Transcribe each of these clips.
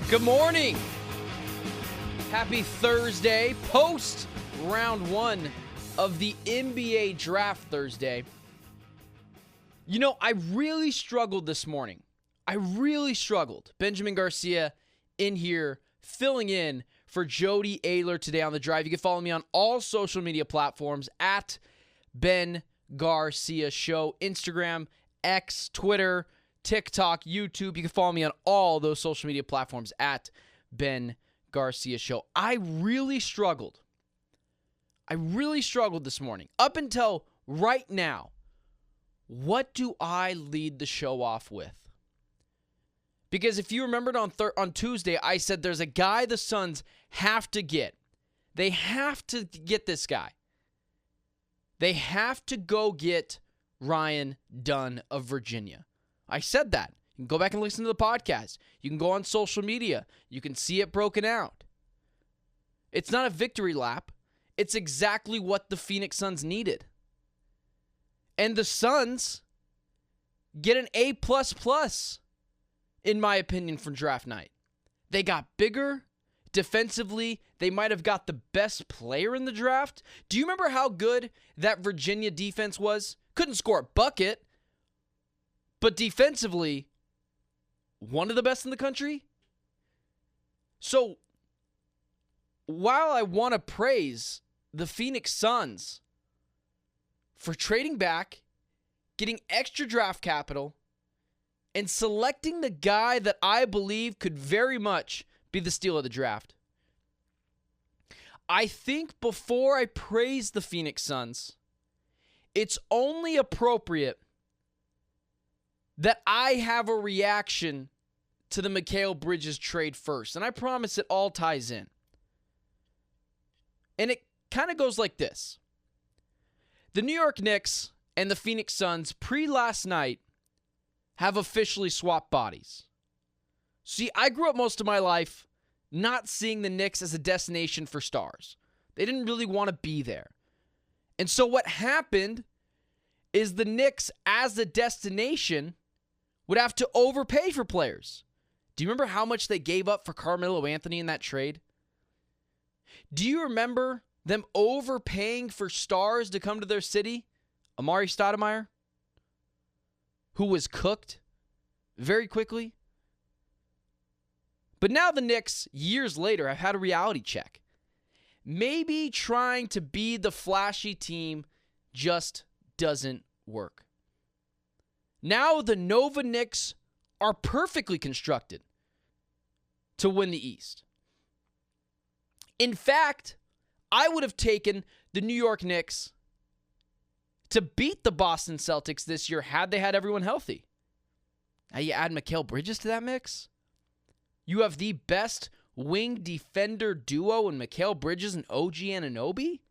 Good morning. Happy Thursday, post round one of the NBA Draft Thursday. You know, I really struggled this morning. Benjamin Garcia in here, filling in for Jody Ayler today on The Drive. You can follow me on all social media platforms at Ben Garcia Show, Instagram, X, Twitter, TikTok, YouTube. You can follow me on all those social media platforms at Ben Garcia Show. I really struggled this morning. Up until right now, what do I lead the show off with? Because if you remembered on Tuesday, I said there's a guy the Suns have to get. They have to get this guy. They have to go get Ryan Dunn of Virginia. I said that. You can go back and listen to the podcast. You can go on social media. You can see it broken out. It's not a victory lap. It's exactly what the Phoenix Suns needed. And the Suns get an A++, in my opinion, from draft night. They got bigger. Defensively, they might have got the best player in the draft. Do you remember how good that Virginia defense was? Couldn't score a bucket, but defensively, one of the best in the country. So, while I want to praise the Phoenix Suns for trading back, getting extra draft capital, and selecting the guy that I believe could very much be the steal of the draft, I think before I praise the Phoenix Suns, it's only appropriate that I have a reaction to the Mikal Bridges trade first. And I promise it all ties in. And it kind of goes like this. The New York Knicks and the Phoenix Suns pre-last night have officially swapped bodies. See, I grew up most of my life not seeing the Knicks as a destination for stars. They didn't really want to be there. And so what happened is the Knicks as a destination would have to overpay for players. Do you remember how much they gave up for Carmelo Anthony in that trade? Do you remember them overpaying for stars to come to their city? Amari Stoudemire, who was cooked very quickly. But now the Knicks, years later, have had a reality check. Maybe trying to be the flashy team just doesn't work. Now the Nova Knicks are perfectly constructed to win the East. In fact, I would have taken the New York Knicks to beat the Boston Celtics this year had they had everyone healthy. Now you add Mikal Bridges to that mix. You have the best wing defender duo in Mikal Bridges and OG Anunoby.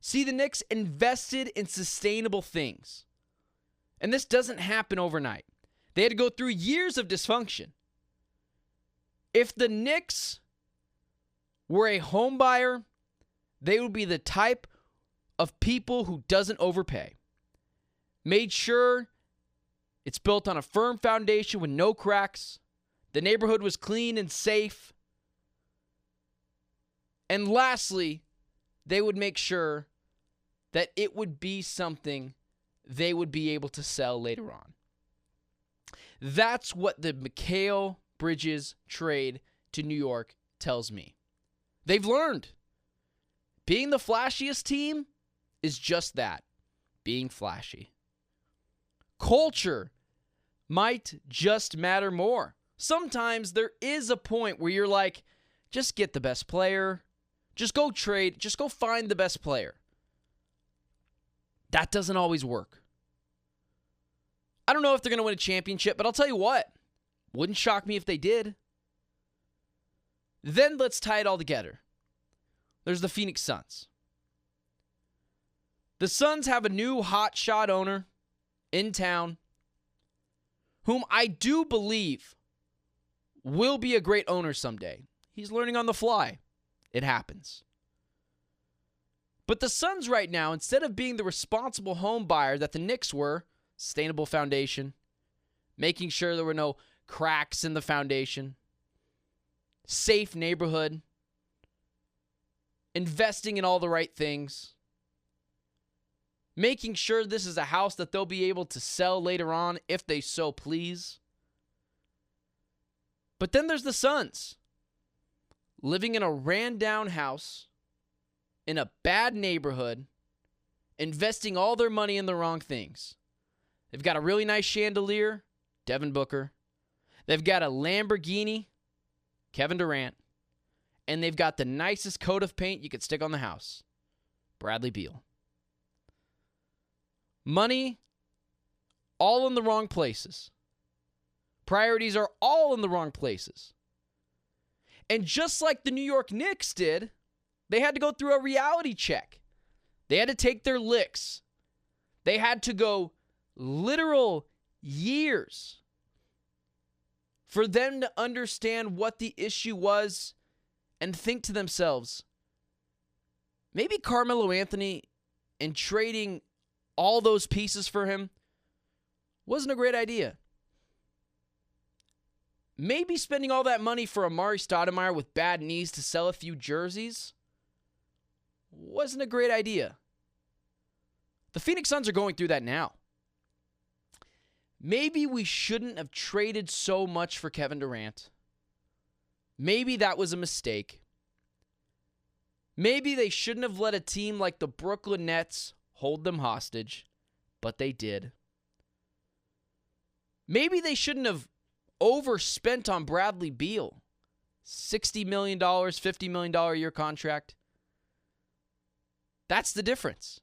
See, the Knicks invested in sustainable things. And this doesn't happen overnight. They had to go through years of dysfunction. If the Knicks were a home buyer, they would be the type of people who doesn't overpay. Made sure it's built on a firm foundation with no cracks. The neighborhood was clean and safe. And lastly, they would make sure that it would be something they would be able to sell later on. That's what the Mikal Bridges trade to New York tells me. They've learned. Being the flashiest team is just that, being flashy. Culture might just matter more. Sometimes there is a point where you're like, just get the best player. Just go trade. Just go find the best player. That doesn't always work. I don't know if they're going to win a championship, but I'll tell you what. Wouldn't shock me if they did. Then let's tie it all together. There's the Phoenix Suns. The Suns have a new hotshot owner in town whom I do believe will be a great owner someday. He's learning on the fly. It happens. But the Suns right now, instead of being the responsible home buyer that the Knicks were, sustainable foundation, making sure there were no cracks in the foundation, safe neighborhood, investing in all the right things, making sure this is a house that they'll be able to sell later on if they so please. But then there's the Suns, living in a ran-down house, in a bad neighborhood, investing all their money in the wrong things. They've got a really nice chandelier, Devin Booker. They've got a Lamborghini, Kevin Durant. And they've got the nicest coat of paint you could stick on the house, Bradley Beal. Money, all in the wrong places. Priorities are all in the wrong places. And just like the New York Knicks did, they had to go through a reality check. They had to take their licks. They had to go literal years for them to understand what the issue was and think to themselves, maybe Carmelo Anthony and trading all those pieces for him wasn't a great idea. Maybe spending all that money for Amari Stoudemire with bad knees to sell a few jerseys wasn't a great idea. The Phoenix Suns are going through that now. Maybe we shouldn't have traded so much for Kevin Durant. Maybe that was a mistake. Maybe they shouldn't have let a team like the Brooklyn Nets hold them hostage, but they did. Maybe they shouldn't have overspent on Bradley Beal. $60 million, $50 million a year contract. That's the difference.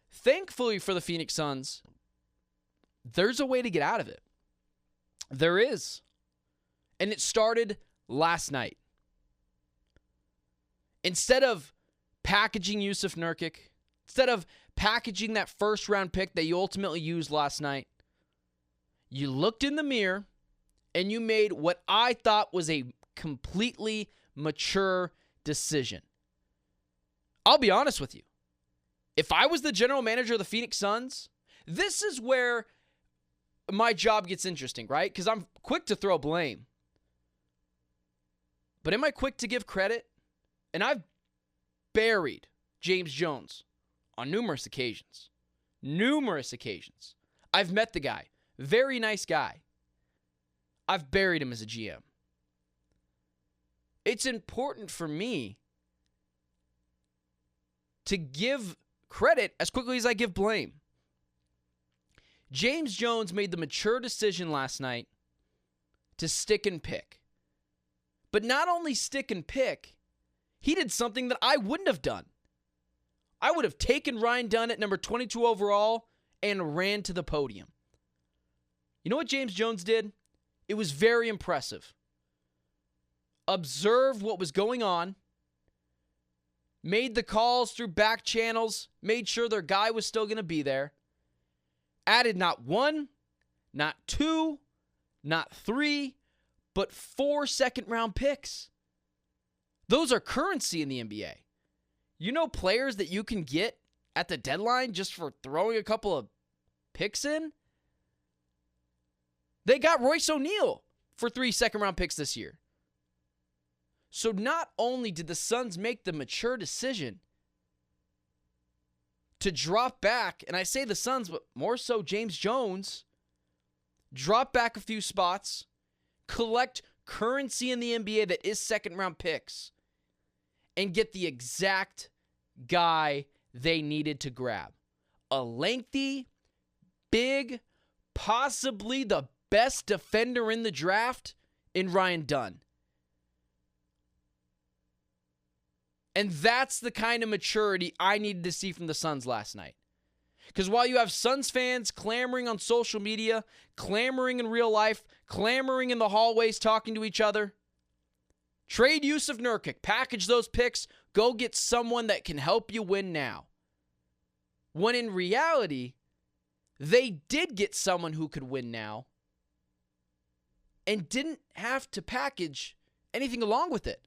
Thankfully for the Phoenix Suns, there's a way to get out of it. There is. And it started last night. Instead of packaging Yusuf Nurkic, instead of packaging that first-round pick that you ultimately used last night, you looked in the mirror and you made what I thought was a completely mature decision. I'll be honest with you. If I was the general manager of the Phoenix Suns, this is where my job gets interesting, right? Because I'm quick to throw blame. But am I quick to give credit? And I've buried James Jones on numerous occasions. Numerous occasions. I've met the guy. Very nice guy. I've buried him as a GM. It's important for me to give credit as quickly as I give blame. James Jones made the mature decision last night to stick and pick. But not only stick and pick, he did something that I wouldn't have done. I would have taken Ryan Dunn at number 22 overall and ran to the podium. You know what James Jones did? It was very impressive. Observed what was going on, made the calls through back channels, made sure their guy was still going to be there, added not one, not two, not three, but 4 second-round picks. Those are currency in the NBA. You know players that you can get at the deadline just for throwing a couple of picks in? They got Royce O'Neal for 3 second-round picks this year. So not only did the Suns make the mature decision to drop back, and I say the Suns, but more so James Jones, drop back a few spots, collect currency in the NBA that is second-round picks, and get the exact guy they needed to grab. A lengthy, big, possibly the best defender in the draft in Ryan Dunn. And that's the kind of maturity I needed to see from the Suns last night. Because while you have Suns fans clamoring on social media, clamoring in real life, clamoring in the hallways talking to each other, trade Yusuf Nurkic, package those picks, go get someone that can help you win now. When in reality, they did get someone who could win now and didn't have to package anything along with it.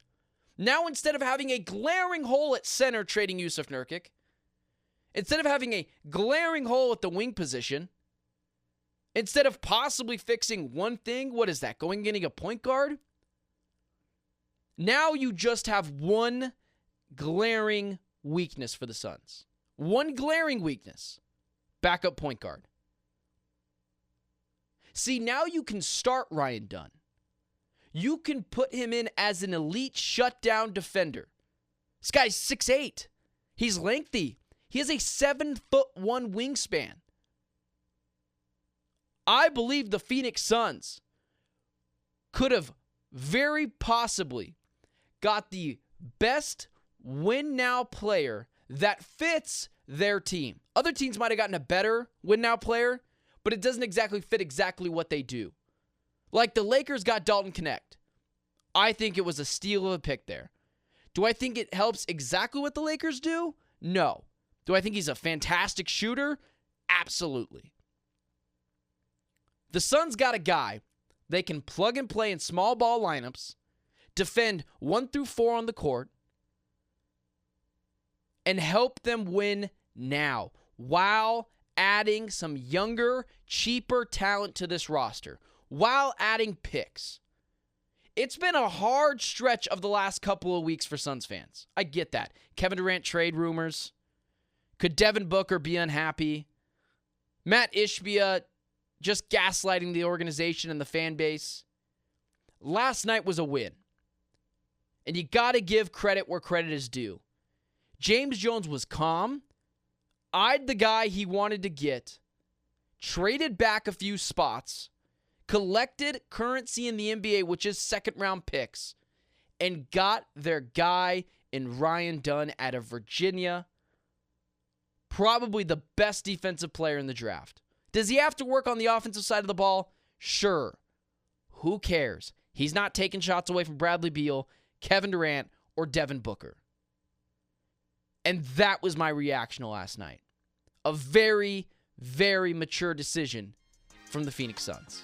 Now, instead of having a glaring hole at center trading Yusuf Nurkic, instead of having a glaring hole at the wing position, Instead of possibly fixing one thing, what is that? Getting a point guard? Now you just have one glaring weakness for the Suns. One glaring weakness. Backup point guard. See, now you can start Ryan Dunn. You can put him in as an elite shutdown defender. This guy's 6'8". He's lengthy. He has a 7'1" wingspan. I believe the Phoenix Suns could have very possibly got the best win-now player that fits their team. Other teams might have gotten a better win-now player, but it doesn't exactly fit exactly what they do. Like the Lakers got Dalton Knecht. I think it was a steal of a pick there. Do I think it helps exactly what the Lakers do? No. Do I think he's a fantastic shooter? Absolutely. The Suns got a guy they can plug and play in small ball lineups, defend 1 through 4 on the court, and help them win now while adding some younger, cheaper talent to this roster, while adding picks. It's been a hard stretch of the last couple of weeks for Suns fans. I get that. Kevin Durant trade rumors. Could Devin Booker be unhappy? Matt Ishbia just gaslighting the organization and the fan base. Last night was a win. And you got to give credit where credit is due. James Jones was calm, eyed the guy he wanted to get, traded back a few spots, collected currency in the NBA, which is second-round picks, and got their guy in Ryan Dunn out of Virginia. Probably the best defensive player in the draft. Does he have to work on the offensive side of the ball? Sure. Who cares? He's not taking shots away from Bradley Beal, Kevin Durant, or Devin Booker. And that was my reaction last night. A very, very mature decision from the Phoenix Suns.